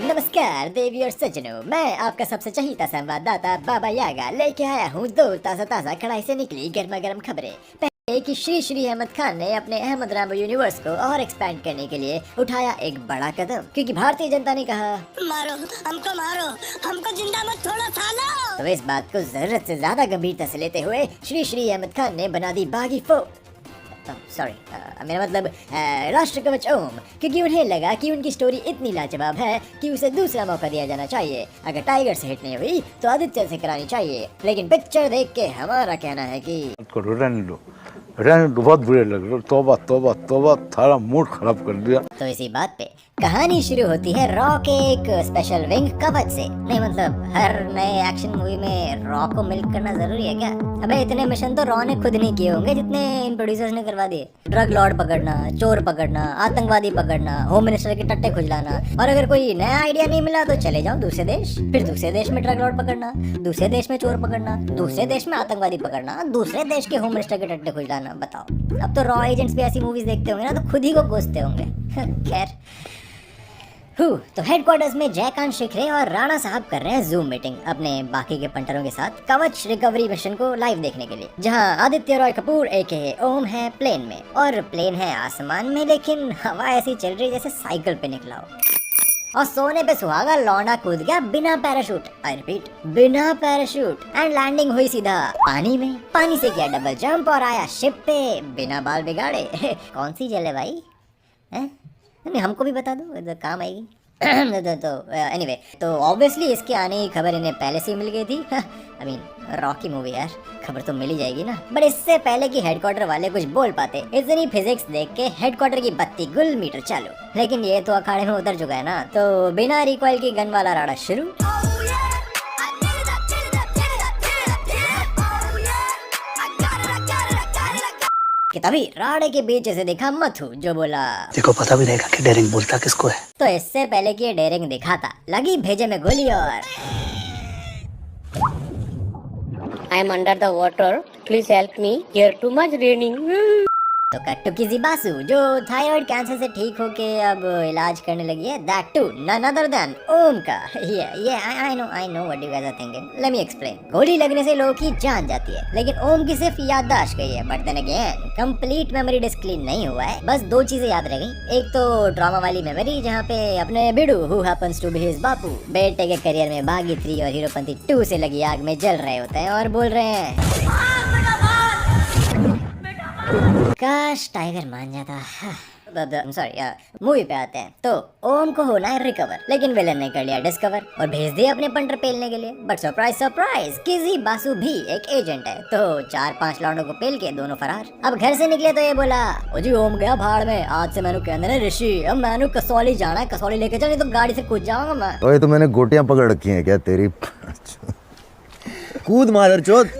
नमस्कार देवी और सज्जनों, मैं आपका सबसे चहीता संवाददाता बाबा यागा लेके आया हूँ दो ताज़ा कढ़ाई से निकली गर्मा गर्म खबरें। पहले कि श्री अहमद खान ने अपने अहमद रामबो यूनिवर्स को और एक्सपैंड करने के लिए उठाया एक बड़ा कदम, क्योंकि भारतीय जनता ने कहा मारो, हमको जिंदा मत छोड़ो सालो। तो इस बात को जरूरत से ज्यादा गंभीरता से लेते हुए श्री अहमद खान ने बना दी बागी फोर्ट। सॉरी, मेरा मतलब राष्ट्र कवच ओम, क्योंकि उन्हें लगा कि उनकी स्टोरी इतनी लाजवाब है कि उसे दूसरा मौका दिया जाना चाहिए। अगर टाइगर से हिट नहीं हुई तो आदित्य से करानी चाहिए, लेकिन पिक्चर देख के हमारा कहना है कि रहने दो, बहुत बुरे लग रहे। तौबा तौबा तौबा, थारा मूड खराब कर दिया। तो इसी बात पे कहानी शुरू होती है रॉ के एक स्पेशल विंग कवच से। नहीं मतलब हर नए एक्शन मूवी में रॉ को मिल्क करना जरूरी है क्या? अबे इतने मिशन तो रॉ ने खुद नहीं किए होंगे जितने इन प्रोड्यूसर्स ने करवा दिए। ड्रग लॉर्ड पकड़ना, चोर पकड़ना, आतंकवादी पकड़ना, होम मिनिस्टर के टट्टे खुजलाना, और अगर कोई नया आइडिया नहीं मिला तो चले जाओ दूसरे देश, फिर दूसरे देश में ड्रग लॉर्ड पकड़ना, दूसरे देश में चोर पकड़ना, दूसरे देश में आतंकवादी पकड़ना, दूसरे देश के होम मिनिस्टर के टट्टे खुजलाना। बताओ, अब तो रॉ एजेंट्स भी ऐसी मूवीज देखते होंगे ना तो खुद ही को कोसते होंगे। खैर, तो हेडक्वार्टर्स में जयकांत शिखरे और राणा साहब कर रहे हैं जूम मीटिंग अपने बाकी के पंटरों के साथ कवच रिकवरी मिशन को लाइव देखने के लिए, जहां आदित्य रॉय कपूर एके ओम है प्लेन में, और प्लेन है आसमान में, लेकिन हवा ऐसी चल रही जैसे साइकिल पे निकला हो। और सोने पे सुहागा लौंडा कूद गया बिना पैराशूट, आई रिपीट बिना पैराशूट, एंड लैंडिंग हुई सीधा पानी में। पानी से किया डबल जंप और आया शिप पे बिना बाल बिगाड़े। कौन सी जेल है भाई? नहीं, हमको भी बता दो, तो काम आएगी। तो एनीवे, तो ऑब्वियसली इसके आने की खबर इन्हें पहले से ही मिल गई थी। आई मीन रॉकी मूवी यार, खबर तो मिल ही जाएगी ना। बट इससे पहले कि हेडक्वार्टर वाले कुछ बोल पाते, इतनी फिजिक्स देख के हेडक्वार्टर की बत्ती गुल मीटर चालू। लेकिन ये तो अखाड़े में उतर चुका है ना, तो बिना रिकॉइल की गन वाला राड़ा शुरू। कि तभी राड़े के बीच से देखा मथु, जो बोला देखो पता भी रहेगा कि डेरिंग बोलता किसको है। तो इससे पहले कि ये डेरिंग दिखाता, लगी भेजे में गोली और I am under the water. Please help me. Here too much raining. तो कट्टू की जिबासु, जो थायराइड कैंसर से ठीक होके अब इलाज करने लगी है, that too none other than Om का। I know what you guys are thinking, let me explain. गोली लगने से लोगों की जान जाती है, लेकिन ओम की सिर्फ याददाश्त गई है। But then again complete memory disk clean नहीं हुआ है। बस दो चीजें याद रह गई। एक तो ड्रामा वाली मेमोरी, जहाँ पे अपने Bidu who happens to be his बापू बेटे के करियर में बागी 3 और हीरोपंती 2 से लगी आग में जल रहे होते हैं और बोल रहे हैं काश टाइगर मान जाता। सॉरी, मूवी पे आते हैं। तो ओम को होना है रिकवर, लेकिन विलन ने कर लिया डिस्कवर और भेज दिया अपने पंटर पेलने के लिए। बट सरप्राइज किसी बासु भी एक एजेंट है, तो 4-5 लौंडों को पेल के दोनों फरार। अब घर से निकले तो ये बोला, ओ जी ओम गया भाड़ में, आज से मैंने कहना है ऋषि, अब मैंने कसौली जाना है, कसौली लेके चल, नहीं तो गाड़ी से कूद जाऊंगा मैं। ओए तो मैंने गोटियां पकड़ रखी हैं क्या तेरी? कूद मादरचोद।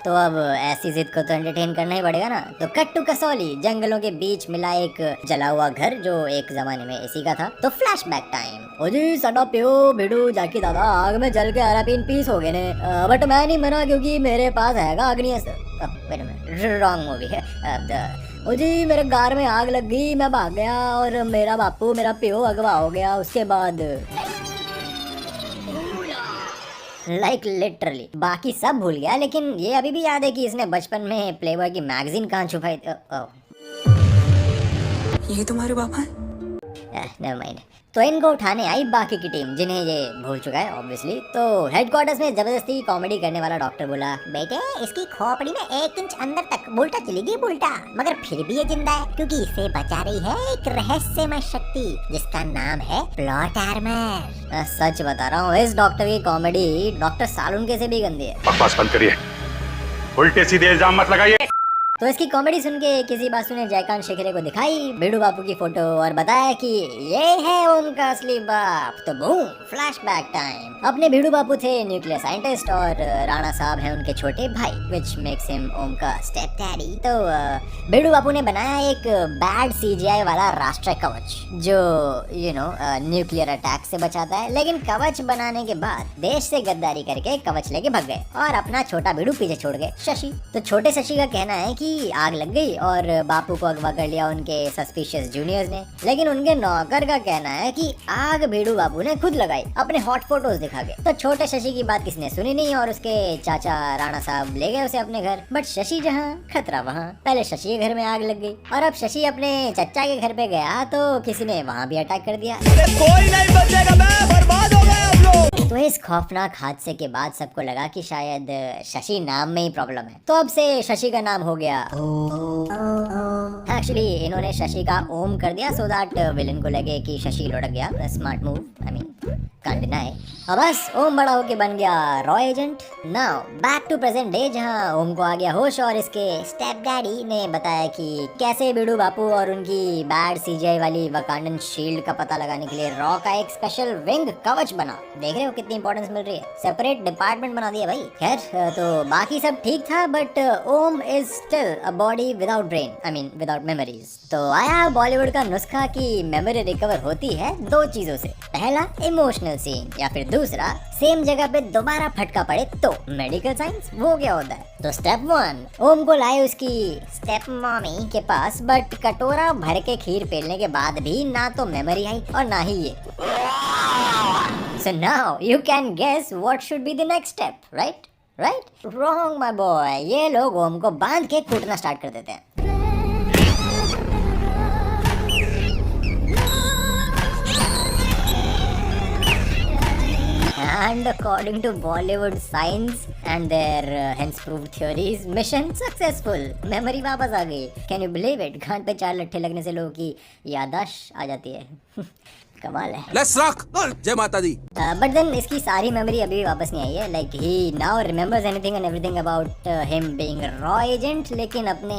तो अब ऐसी जिद को तो एंटरटेन करना ही पड़ेगा ना। तो कट्टू कसौली जंगलों के बीच मिला एक जला हुआ घर, जो एक जमाने में इसी का था। तो फ्लैशबैक टाइम। ओ जी सडा पियो भिडू जाकी दादा, आग में जल के आरा पीन पीस हो गए ने, बट मैं नहीं मना क्योंकि मेरे पास हैगा अग्नि। रॉन्ग मूवी है। ओ जी मेरे गार में आग लग गई, मैं भाग गया और मेरा बापू मेरा पियो अगवा हो गया। उसके बाद लाइक लिटरली बाकी सब भूल गया, लेकिन ये अभी भी याद है कि इसने बचपन में प्लेबॉय की मैगजीन कहाँ छुपाई थी। ये तुम्हारे पापा हैं? Never mind. तो इनको उठाने आई बाकी की टीम, जिन्हें ये भूल चुका है ऑब्वियसली। तो हेडक्वार्टर्स में जबरदस्ती कॉमेडी करने वाला डॉक्टर बोला, बेटे इसकी खोपड़ी में 1 इंच अंदर तक बुलटा चलेगी बुलटा, मगर फिर भी ये जिंदा है क्योंकि इसे बचा रही है एक रहस्यमय शक्ति जिसका नाम है प्लॉट आर्मर। सच बता रहा हूँ, इस डॉक्टर की कॉमेडी डॉक्टर सालुनके से भी गंदी है। बकवास बंद करिए, उल्टे सीधे इल्जाम मत लगाइए। तो इसकी कॉमेडी सुन के किसी बासु ने जयकांत शिखरे को दिखाई भिडू बापू की फोटो और बताया कि ये है ओम का असली बाप। तो बूम, फ्लैशबैक टाइम। अपने भिडू बापू थे न्यूक्लियर साइंटिस्ट और राणा साहब हैं उनके छोटे भाई, विच मेक्स हिम ओम का स्टेप डैडी। तो भिडू बापू ने बनाया एक बैड CGI वाला राष्ट्रीय कवच, जो न्यूक्लियर अटैक से बचाता है। लेकिन कवच बनाने के बाद देश से गद्दारी करके कवच लेके भाग गए और अपना छोटा भिडू पीछे छोड़ गए, शशि। तो छोटे शशि का कहना है कि की आग लग गई और बापू को अगवा कर लिया उनके सस्पिशियस जूनियर्स ने। लेकिन उनके नौकर का कहना है कि आग भेड़ू बाबू ने खुद लगाई अपने हॉट फोटोज दिखा के। तो छोटे शशि की बात किसने सुनी नहीं और उसके चाचा राणा साहब ले गए उसे अपने घर। बट शशि जहाँ खतरा वहाँ। पहले शशि के घर में आग लग गई और अब शशि अपने चचा के घर पे गया तो किसी ने वहाँ भी अटैक कर दिया। कोई नहीं बचेगा, मैं बर्बाद हो गए हम लोग। तो इस खौफनाक हादसे के बाद सबको लगा कि शायद शशि नाम में ही प्रॉब्लम है, तो अब से शशि का नाम हो गया एक्चुअली इन्होंने शशि का ओम कर दिया सो दैट विलन को लगे कि शशि लुढ़क गया। Smart move, I mean can't deny. अब बस ओम बड़ा होके बन गया रॉ agent. Now back to present day जहां ओम को आ गया होश और इसके स्टेप डैडी ने बताया कि कैसे बिडू बापू और उनकी बैड सीजीआई वाली वकांडन शील्ड का पता लगाने के लिए रॉ का एक स्पेशल विंग कवच बना। देख रहे हो कितनी इंपॉर्टेंस मिल रही है, सेपरेट डिपार्टमेंट बना दिया भाई। खैर तो बाकी सब ठीक था but Om is still a body without brain, I mean without memories. तो आया बॉलीवुड का नुस्खा कि मेमोरी रिकवर होती है दो चीजों से, पहला इमोशनल सीन या फिर दूसरा सेम जगह पे दोबारा फटका पड़े तो मेडिकल साइंस। वो क्या होता है? तो स्टेप 1, ओम को लाए उसकी स्टेप मॉमी के पास बट कटोरा भर के खीर पेलने के बाद भी ना तो मेमोरी आई और ना ही ये। So now you can guess what should be the next step, right? Right? Wrong my boy. ये लोग ओम को बांध के कूटना स्टार्ट कर देते हैं। And according to Bollywood science and their hence proved theories, mission successful. Memory वापस आ गई। Can you believe it? घाट पे 4 लट्ठे लगने से लोगों की याददाश्त आ जाती है। कमाल है। Let's rock! जय माता दी। बट देन इसकी सारी मेमोरी अभी भी वापस नहीं आई है। Like he now remembers anything and everything about him being raw agent, लेकिन अपने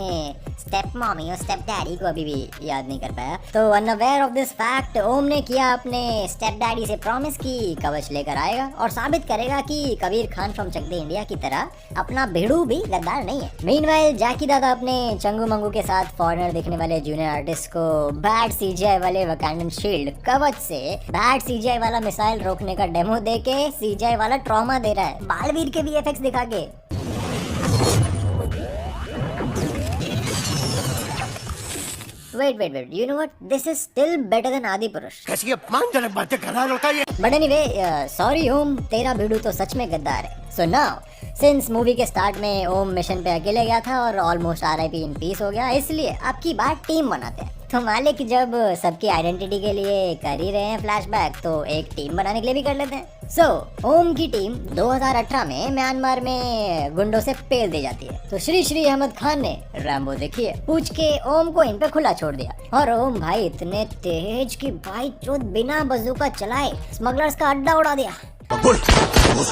स्टेप मॉमी और स्टेप डैडी को अभी भी याद नहीं कर पाया। तो अनअवेयर ऑफ दिस फैक्ट ओम ने किया अपने स्टेप डैडी से प्रॉमिस कि कवच लेकर आएगा और साबित करेगा कि कबीर खान फ्रॉम चक दे इंडिया की तरह अपना भिड़ू भी गद्दार नहीं है। मीनवाइल जैकी दादा अपने चंगू मंगू के साथ फॉरेनर दिखने वाले जूनियर आर्टिस्ट को बैड सीजीआई वाले वकांडन शील्ड कवच से बैड सीजीआई वाला मिसाइल रोकने का डेमो देके सीजीआई वाला ट्रॉमा दे रहा है बालवीर के वीएफएक्स दिखा के। Wait, you know what? This is still better than आदि पुरुष। कैसी अपमानजनक बातें कर रहा है लड़का ये। But anyway, sorry ओम, तेरा भिड़ू तो सच में गद्दार है। So now, सिंस मूवी के स्टार्ट में ओम मिशन पे अकेले गया था और ऑलमोस्ट RIP इन पीस हो गया, इसलिए अब की बार टीम बनाते हैं। तो मालिक जब सबकी आइडेंटिटी के लिए कर ही रहे हैं फ्लैशबैक, तो एक टीम बनाने के लिए भी कर लेते हैं। सो ओम की टीम 2018 में म्यांमार में गुंडों से पेल दी जाती है। तो श्री अहमद खान ने रैम्बो देखी है, पूछ के ओम को इन पे खुला छोड़ दिया। और ओम भाई इतने तेज कि भाई चोद बिना बंदूका चलाए स्मगलर्स का अड्डा उड़ा दिया।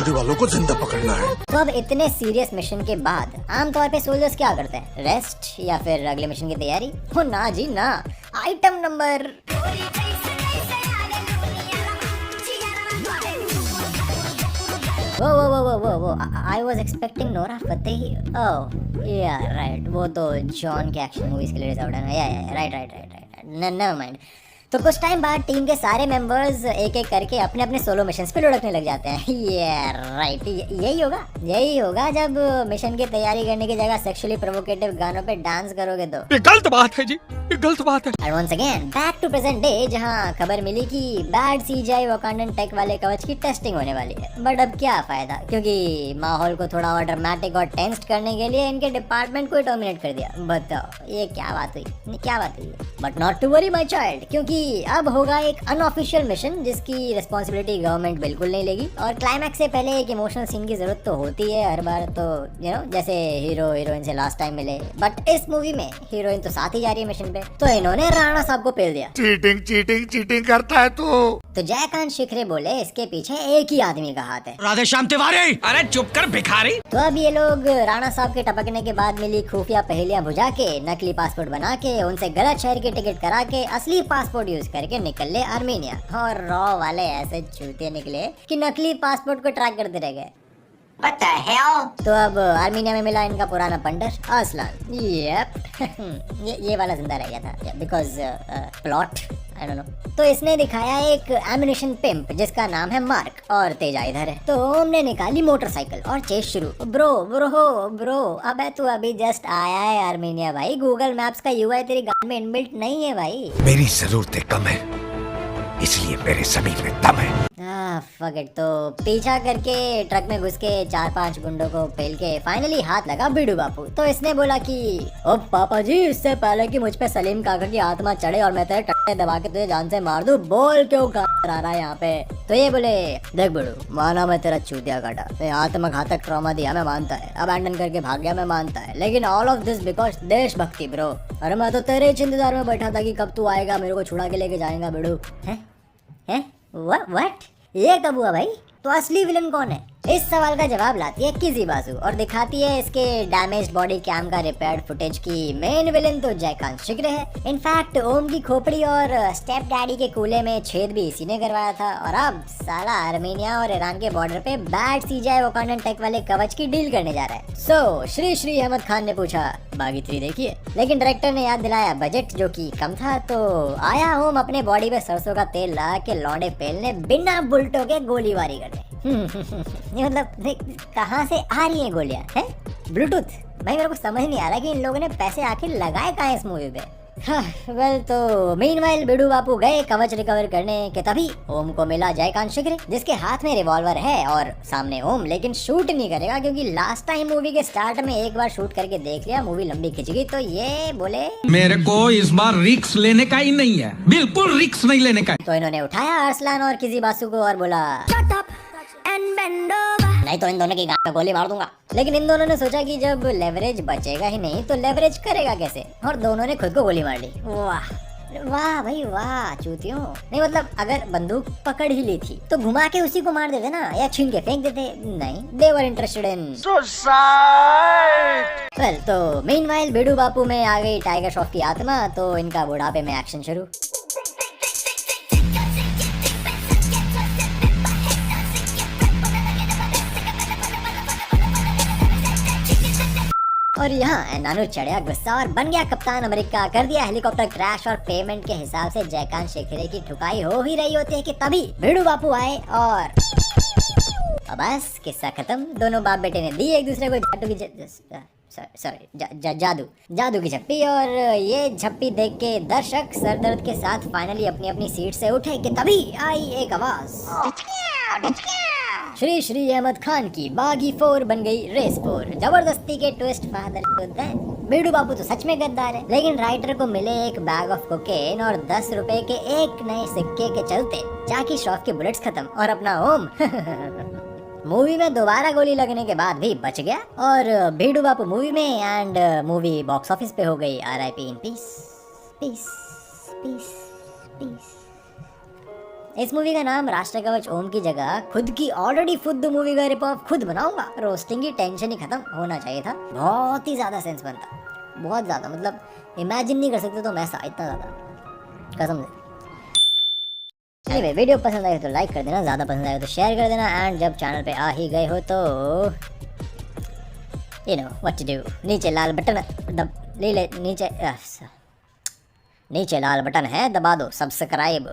वालों को जिंदा पकड़ना है। तो अब इतने सीरियस मिशन के बाद आमतौर पे सोल्जर्स क्या करते हैं? रेस्ट या फिर अगले मिशन की तैयारी? हो ना जी ना। आइटम नंबर वो I was expecting Nora Fatehi. Oh yeah right, वो तो जॉन के एक्शन मूवीज के लिए रिजर्व्ड है ना। या राइट, नेवर माइंड। तो कुछ टाइम बाद टीम के सारे मेंबर्स एक एक करके अपने अपने सोलो मिशंस पे लुढ़कने लग जाते हैं। राइट, यही होगा जब मिशन की तैयारी करने की जगह सेक्सुअली प्रोवोकेटिव गानों पे डांस करोगे तो। ये गलत बात है जी, ये गलत बात है। And once again back to present day जहां खबर मिली कि बैड सीजीआई वकांडन टेक वाले कवच की टेस्टिंग होने वाली है। बट अब क्या फायदा, क्योंकि माहौल को थोड़ा और ड्रामेटिक और टेंस्ड करने के लिए इनके डिपार्टमेंट को टर्मिनेट कर दिया। बताओ ये क्या बात हुई? But not to worry my child, क्योंकि अब होगा एक अनऑफिशियल मिशन जिसकी रिस्पॉन्सिबिलिटी गवर्नमेंट बिल्कुल नहीं लेगी। और क्लाइमैक्स से पहले एक इमोशनल सीन की जरूरत तो होती है हर बार, तो यू नो जैसे हीरो हीरोइन से लास्ट टाइम मिले। बट इस मूवी में हीरोइन तो साथ ही जा रही है मिशन पे, तो इन्होंने राणा साहब को पेल दिया। चीटिंग करता है तो जयकांत शिखरे बोले इसके पीछे एक ही आदमी का हाथ है, राधेश्याम तिवारी। अरे चुप कर भिखारी। तो अब ये लोग राणा साहब के टपकने के बाद मिली खुफिया पहेलियां बुझा के नकली पासपोर्ट बना के उनसे गलत शहर की टिकट करा के असली पासपोर्ट यूज करके निकल ले आर्मेनिया। और रॉ वाले ऐसे चूतिए निकले कि नकली पासपोर्ट को ट्रैक करते रह गए। What the hell? तो अब आर्मीनिया में मिला इनका पुराना पंडर असलान। ये वाला जिंदा रह गया था because plot I don't know. तो इसने दिखाया एक एमिनेशन पिंप जिसका नाम है मार्क और तेजा इधर है। तो ओम ने निकाली मोटरसाइकिल और चेस शुरू। ब्रो अबे तू अभी जस्ट आया है आर्मेनिया भाई, गूगल मैप्स का यूआई तेरी गाड़ी में इनबिल्ट नहीं है भाई। मेरी जरूरतें कम है, इसलिए मेरे जमीन में दम है। Fuck it. तो पीछा करके ट्रक में घुस के 4-5 गुंडों को पेल के फाइनली हाथ लगा बीडू बापू। तो इसने बोला कि ओ पापा जी, इससे पहले कि मुझ पे सलीम काका की आत्मा चढ़े और मैं तेरे टट्टे दबा के तुझे जान से मार दूं, बोल क्यों आ रहा है यहाँ पे। तो ये बोले देख बड़ू, माना मैं तेरा चूतिया काटा, तो आत्मघातक ट्रॉमा दिया मैं मानता है, अबैंडन करके भाग गया मैं मानता है, लेकिन ऑल ऑफ दिस बिकॉज देशभक्ति ब्रो। अरे मैं तो तेरे ही इंतजार में बैठा था कि कब तू आएगा, मेरे को छुड़ा के लेके जाएगा बेड़ू। हैं व्हाट, ये कब हुआ भाई? तो असली विलन कौन है? इस सवाल का जवाब लाती है किसी बाजू और दिखाती है इसके डैमेज्ड बॉडी कैम का रिपेयर्ड फुटेज की मेन विलन तो जयकांत शिगरे है। इनफैक्ट ओम की खोपड़ी और स्टेप डैडी के कूले में छेद भी इसी ने करवाया था और अब साला आर्मेनिया और ईरान के बॉर्डर पे बैड सीजीआई वकांडन टेक वाले कवच की डील करने जा रहा है। सो श्री अहमद खान ने पूछा बागी 3 देखिए, लेकिन डायरेक्टर ने याद दिलाया बजट जो कि कम था। तो आया ओम अपने बॉडी पे सरसों का तेल लगा के लौंडे पेलने बिना बुलटों के गोलीबारी करने। ये मतलब कहाँ से आ रही है गोलियां हैं? ब्लूटूथ? भाई मेरे को समझ नहीं आ रहा कि इन लोगों ने पैसे आखिर लगाए कहाँ इस मूवी पे। वेल तो मीनवाइल बिडू बापू गए कवच रिकवर करने के तभी ओम को मिला जयकांत शिगरे जिसके हाथ में रिवॉल्वर है और सामने ओम, लेकिन शूट नहीं करेगा क्योंकि लास्ट टाइम मूवी के स्टार्ट में एक बार शूट करके देख लिया, मूवी लंबी खिंच गई। तो ये बोले मेरे को इस बार रिस्क लेने का ही नहीं है, बिल्कुल रिस्क नहीं लेने का। तो इन्होंने उठाया अरसलान और किसी बासु को और बोला नहीं तो इन दोनों की गांड में गोली मार दूंगा। लेकिन इन दोनों ने सोचा कि जब लेवरेज बचेगा ही नहीं तो लेवरेज करेगा कैसे, और दोनों ने खुद को गोली मार ली। वाह वाह भाई वाह चूतियों। नहीं मतलब अगर बंदूक पकड़ ही ली थी तो घुमा के उसी को मार देते ना, या छीन के फेंक देते। नहीं, they were interested in suicide. Well तो मीनवाइल बिडू बापू में आ गई टाइगर श्रॉफ की आत्मा, तो इनका बुढ़ापे में एक्शन शुरू। और यहाँ नानू चढ़िया गुस्सा और बन गया कप्तान अमेरिका, कर दिया हेलीकॉप्टर क्रैश और पेमेंट के हिसाब से जयकांत शिगरे की ठुकाई हो ही रही होती है कि तभी भिड़ू बापू आए और बस किस्सा खत्म। दोनों बाप बेटे ने दी एक दूसरे को जादू की झप्पी, और ये झप्पी देख के दर्शक सरदर्द के साथ फाइनली अपनी अपनी सीट से उठे कि तभी आई एक आवाज, श्री अहमद खान की बागी 4 बन गई रेस 4। जबरदस्ती के ट्विस्ट फादर बिडू बापू तो सच में गद्दार है, लेकिन राइटर को मिले एक बैग ऑफ कोकेन और 10 रुपए के एक नए सिक्के के चलते जैकी श्रॉफ की बुलेट्स खत्म और अपना ओम मूवी में दोबारा गोली लगने के बाद भी बच गया और बिडू बापू मूवी में एंड मूवी बॉक्स ऑफिस पे हो गई RIP इन पीस। इस मूवी का नाम राष्ट्र कवच ओम की जगह खुद की ऑलरेडी फुद्द मूवी का रिप ऑफ खुद बनाऊंगा, रोस्टिंग की टेंशन ही खत्म होना चाहिए था। बहुत ही ज्यादा सेंस बनता, बहुत ज्यादा, मतलब इमेजिन नहीं कर सकते तुम ऐसा, इतना ज्यादा कसम से। Anyway, वीडियो पसंद आए तो लाइक कर देना, ज्यादा पसंद आए तो शेयर कर देना, एंड जब चैनल पे आ ही गए हो तो you know what to do. नीचे लाल बटन नीचे लाल बटन है, दबा दो सब्सक्राइब।